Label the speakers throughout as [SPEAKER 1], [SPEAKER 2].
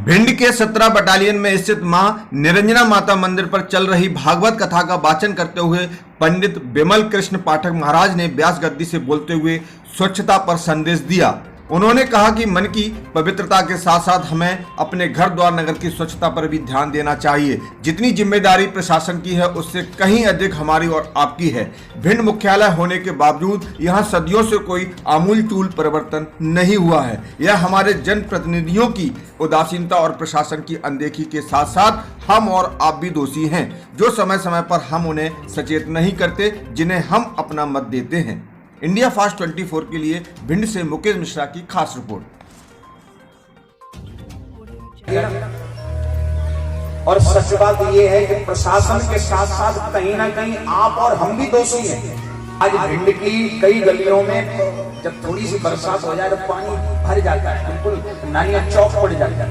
[SPEAKER 1] भिंड के 17 बटालियन में स्थित मां निरंजना माता मंदिर पर चल रही भागवत कथा का वाचन करते हुए पंडित बिमल कृष्ण पाठक महाराज ने व्यास गद्दी से बोलते हुए स्वच्छता पर संदेश दिया। उन्होंने कहा कि मन की पवित्रता के साथ साथ हमें अपने घर द्वार नगर की स्वच्छता पर भी ध्यान देना चाहिए। जितनी जिम्मेदारी प्रशासन की है उससे कहीं अधिक हमारी और आपकी है। भिंड मुख्यालय होने के बावजूद यहां सदियों से कोई आमूल-चूल परिवर्तन नहीं हुआ है। यह हमारे जनप्रतिनिधियों की उदासीनता और प्रशासन की अनदेखी के साथ साथ हम और आप भी दोषी हैं, जो समय समय पर हम उन्हें सचेत नहीं करते, जिन्हें हम अपना मत देते हैं। इंडिया फास्ट 24 के लिए भिंड से मुकेश मिश्रा की खास रिपोर्ट।
[SPEAKER 2] और सच बात यह है कि प्रशासन के साथ साथ कहीं ना कहीं आप और हम भी दोषी हैं। आज भिंड की कई गलियों में जब थोड़ी सी बरसात हो जाए तो पानी भर जाता है, बिल्कुल नालियां चौक पड़ जाती है।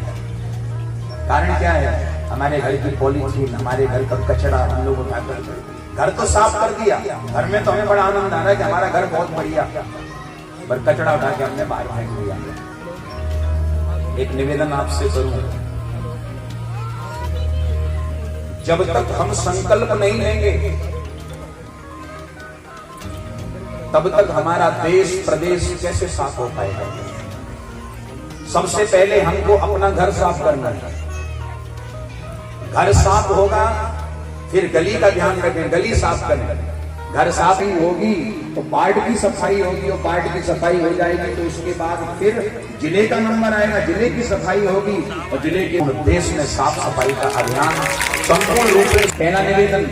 [SPEAKER 2] कारण क्या है? हमारे घर की पॉलीथीन, हमारे घर का कचरा हम लोग उठाकर घर तो साफ कर दिया। घर में तो हमें बड़ा आनंद आ रहा है कि हमारा घर बहुत बढ़िया, पर कचरा उठा के हमने बाहर फेंक दिया। एक निवेदन आपसे करूं, जब तक हम संकल्प नहीं लेंगे तब तक हमारा देश प्रदेश कैसे साफ हो पाएगा? सबसे पहले हमको अपना घर साफ करना है। घर साफ होगा फिर गली का ध्यान रखें, गली साफ करें। घर साफ ही होगी तो वार्ड की सफाई होगी, और वार्ड की सफाई हो जाएगी तो उसके बाद फिर जिले का नंबर आएगा, जिले की सफाई होगी और जिले के देश में साफ सफाई का अभियान संपूर्ण रूप से। पहला निवेदन,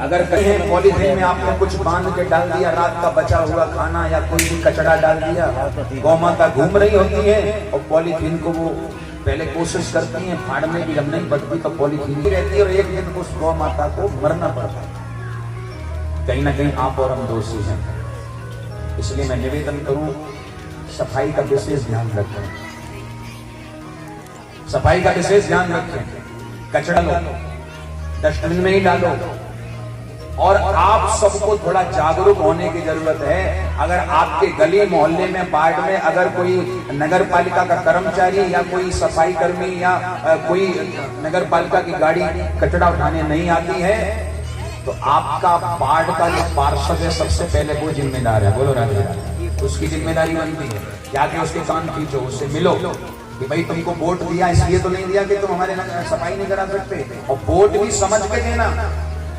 [SPEAKER 2] अगर कहीं पॉलीथीन में आपने कुछ बांध के डाल दिया, रात का बचा हुआ खाना या कोई भी कचरा डाल दिया, गौ माता घूम रही होती है और पॉलीथीन को वो पहले कोशिश करती हैं फाड़ने की, जब नहीं बढ़ती तो पॉलीथीन ही रहती है और एक दिन उस गौ माता को मरना पड़ता है। कहीं ना कहीं आप और हम दोषी हैं। इसलिए मैं निवेदन करूं, सफाई का विशेष ध्यान रखें, सफाई का विशेष ध्यान रखें। कचरा लो डस्टबिन में ही डालो। और आप सबको थोड़ा जागरूक होने की जरूरत है। अगर आपके गली मोहल्ले में, वार्ड में अगर कोई नगर पालिका का कर्मचारी या कोई सफाई कर्मी या कोई नगर पालिका की गाड़ी कचरा उठाने नहीं आती है तो आपका वार्ड का जो पार्षद है सबसे पहले वो जिम्मेदार है। बोलो राजा, उसकी जिम्मेदारी बनती है। जाके उसके कान खींचो, उससे मिलो कि भाई तुमको वोट दिया इसलिए तो नहीं दिया कि तुम हमारे सफाई नहीं करा सकते। और वोट भी समझ के देना।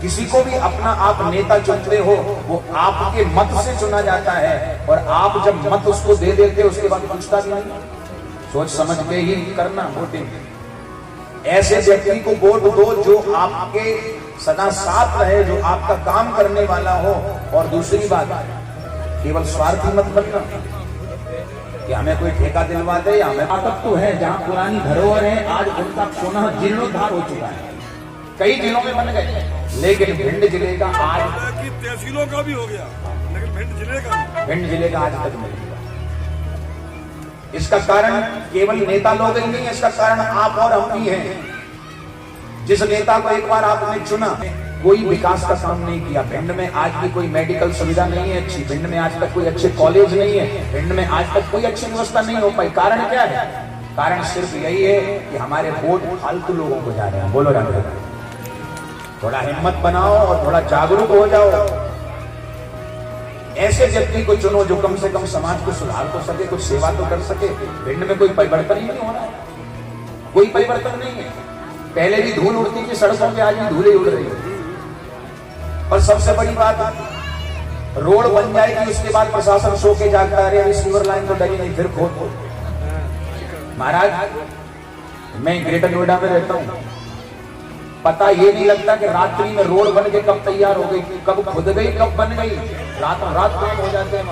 [SPEAKER 2] किसी को भी अपना आप नेता चुनते हो वो आपके मत से चुना जाता है, और आप जब मत उसको दे देते उसके बाद पूछता भी नहीं। सोच समझ के ही करना वोटिंग। ऐसे व्यक्ति को वोट दो जो आपके सदा साथ रहे, जो आपका काम करने वाला हो। और दूसरी बात, केवल स्वार्थी मत बनना कि हमें कोई ठेका दिलवा दे या हमें। ताकत तो है, जहां पुरानी धरोहर है आज उनका पुनः जीर्णोद्धार हो चुका है, कई जिलों में बन गए, लेकिन भिंड जिले का आज
[SPEAKER 3] तहसीलों का भी हो गया, लेकिन भिंड जिले का
[SPEAKER 2] आज तक नहीं हुआ। इसका कारण केवल नेता लोग ही नहीं है, इसका कारण आप और हम भी हैं। जिस नेता को एक बार आपने चुना, कोई विकास का काम नहीं किया। भिंड में आज भी कोई मेडिकल सुविधा नहीं है अच्छी, भिंड में आज तक कोई अच्छे कॉलेज नहीं है, भिंड में आज तक कोई अच्छी व्यवस्था नहीं हो पाई। कारण क्या है? कारण सिर्फ यही है कि हमारे वोट फालतू लोगों को जा रहे हैं। बोलो राजा, थोड़ा हिम्मत बनाओ और थोड़ा जागरूक हो जाओ। ऐसे व्यक्ति को चुनो जो कम से कम समाज को सुधार तो सके, कुछ सेवा तो कर सके। भिंड में कोई परिवर्तन ही नहीं हो रहा है, कोई परिवर्तन नहीं है। पहले भी धूल उड़ती थी सड़कों पे, आज भी धूलें उड़ रही है। और सबसे बड़ी बात, रोड बन जाएगी उसके बाद प्रशासन सो के जागता है, अरे सीवर लाइन तो डली नहीं, फिर खोद। महाराज, मैं ग्रेटर नोएडा में रहता हूं, पता ये नहीं लगता कि रात्रि में रोड बन के कब तैयार हो गई, कब खुद गई, कब बन गई। रातों रात काम हो जाते हैं।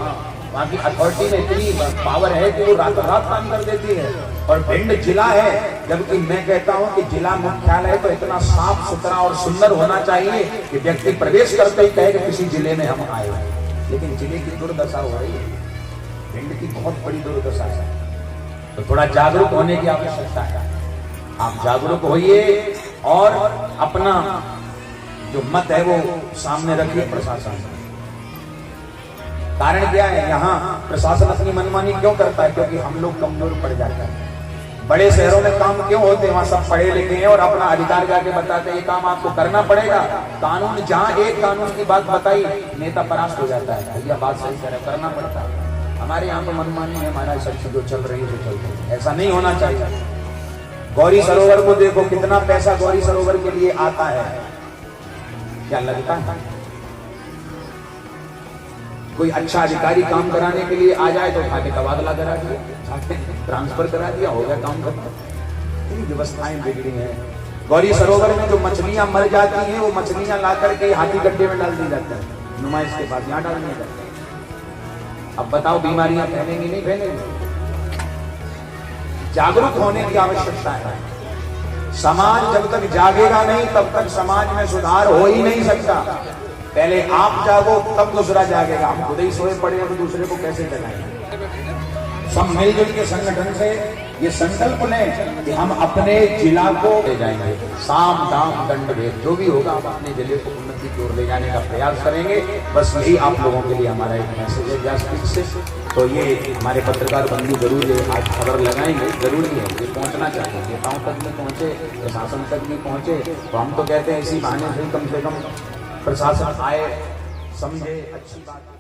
[SPEAKER 2] वहां की अथॉरिटी में इतनी पावर है कि वो रातों रात काम कर देती है। और भिंड जिला है, जबकि मैं कहता हूं कि जिला मुख्यालय तो इतना साफ सुथरा और सुंदर होना चाहिए कि व्यक्ति प्रवेश करते ही कहे कि किसी जिले में हम आए। लेकिन जिले की दुर्दशा हो रही है, भिंड की बहुत बड़ी दुर्दशा है। तो थोड़ा जागरूक होने की आवश्यकता है। आप जागरूक होइए और अपना जो मत है वो सामने रखिए प्रशासन। कारण क्या है? यहाँ प्रशासन अपनी मनमानी क्यों करता है? क्योंकि हम लोग कमजोर पड़ जाते हैं। बड़े शहरों में काम क्यों होते हैं? वहां सब पढ़े लिखे हैं और अपना अधिकार जाके बताते हैं ये काम आपको करना पड़ेगा। कानून, जहां एक कानून की बात बताई नेता परास्त हो जाता है, भैया बात सही करे, करना पड़ता है। हमारे यहाँ तो मनमानी है, हमारा सब जो चल रही है तो चल रही है, ऐसा नहीं होना चाहिए। गौरी सरोवर को देखो, कितना पैसा गौरी सरोवर के लिए आता है, क्या लगता है? कोई अच्छा अधिकारी काम कराने के लिए आ जाए तो खाते तबादला करा दिया, ट्रांसफर करा दिया, हो गया काम खत्म। इतनी व्यवस्थाएं बिगड़ी हैं। गौरी सरोवर में जो मछलियां मर जाती हैं, वो मछलियां ला करके हाथी गड्ढे में डाल दी जाती है, नुमाइश के पास, यहाँ डालने जाते हैं। अब बताओ बीमारियां फैलेंगी नहीं फैलेंगी? जागरूक होने की आवश्यकता है। समाज जब तक जागेगा नहीं तब तक समाज में सुधार हो ही नहीं सकता। पहले आप जागो तब दूसरा जागेगा। हम खुद ही सोए पड़े हैं तो दूसरे को कैसे जगाएंगे? सब मिलजुल के संगठन से ये संकल्प लें कि हम अपने जिला को ले जाएंगे। साम दाम दंड भेद जो भी होगा, हम अपने जिले को उन्नति की ओर ले जाने का प्रयास करेंगे। बस यही आप लोगों के लिए हमारा एक मैसेज है व्यासपीठ से। तो ये हमारे पत्रकार बंधु जरूर ये आज खबर लगाएंगे, जरूरी है, ये पहुंचना चाहिए। नेताओं तक नहीं पहुंचे, प्रशासन तक नहीं पहुंचे, तो हम तो कहते हैं इसी बहाने से कम प्रशासन आए, समझे, अच्छी बात।